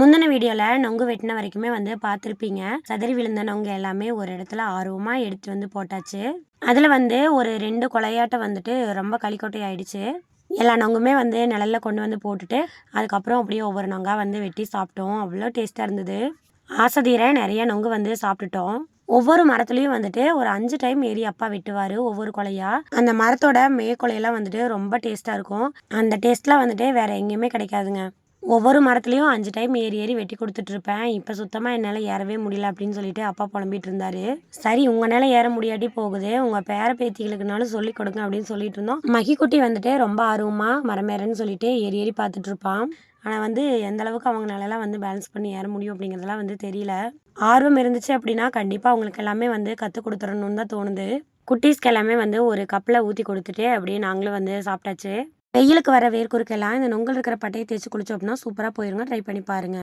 முந்தின வீடியோவில் நொங்கு வெட்டின வரைக்குமே வந்து பார்த்துருப்பீங்க. சதறி விழுந்த நொங்கு எல்லாமே ஒரு இடத்துல ஆர்வமாக எடுத்து வந்து போட்டாச்சு. அதில் வந்து ஒரு 2 கொலையாட்டை வந்துட்டு ரொம்ப களிக்கொட்டை ஆயிடுச்சு. எல்லா நொங்குமே வந்து நிழல்ல கொண்டு வந்து போட்டுட்டு அதுக்கப்புறம் அப்படியே ஒவ்வொரு நொங்கா வந்து வெட்டி சாப்பிட்டோம். அவ்வளோ டேஸ்ட்டாக இருந்தது. ஆசை தீர நிறைய நொங்கு வந்து சாப்பிட்டுட்டோம். ஒவ்வொரு மரத்துலேயும் வந்துட்டு ஒரு 5 டைம் ஏறி அப்பா வெட்டுவார் ஒவ்வொரு கொலையா. அந்த மரத்தோட மேற்கொலையெல்லாம் வந்துட்டு ரொம்ப டேஸ்ட்டாக இருக்கும். அந்த டேஸ்ட்லாம் வந்துட்டு வேறு எங்கேயுமே கிடைக்காதுங்க. ஒவ்வொரு மரத்துலேயும் 5 டைம் ஏறி ஏறி வெட்டி கொடுத்துட்ருப்பேன். இப்போ சுத்தமாக என்னால் ஏறவே முடியல அப்படின்னு சொல்லிட்டு அப்பா புலம்பிட்டு இருந்தாரு. சரி உங்களால் ஏற முடியாட்டி போகுது, உங்கள் பேர பேத்திகளுக்குனாலும் சொல்லி கொடுங்க அப்படின்னு சொல்லிட்டு இருந்தோம். மகிக்குட்டி வந்துட்டு ரொம்ப ஆர்வமாக மரமேறன்னு சொல்லிட்டு ஏறி ஏறி பார்த்துட்டு இருப்பான். ஆனால் வந்து எந்த அளவுக்கு அவங்களாலலாம் வந்து பேலன்ஸ் பண்ணி ஏற முடியும் அப்படிங்கிறதெல்லாம் வந்து தெரியல. ஆர்வம் இருந்துச்சு அப்படின்னா கண்டிப்பாக அவங்களுக்கு எல்லாமே வந்து கற்றுக் கொடுத்துடணுன்னு தான் தோணுது. குட்டீஸ்க்கு எல்லாமே வந்து ஒரு கப்பில் ஊற்றி கொடுத்துட்டு அப்படியே நாங்களும் வந்து சாப்பிட்டாச்சு. வெயிலுக்கு வர வேர்க்குருக்கெல்லாம் இந்த நொங்கல் இருக்கிற பட்டையை தேய்ச்சி குளிச்சோம் அப்படின்னா சூப்பராக போயிருங்க. ட்ரை பண்ணி பாருங்கள்.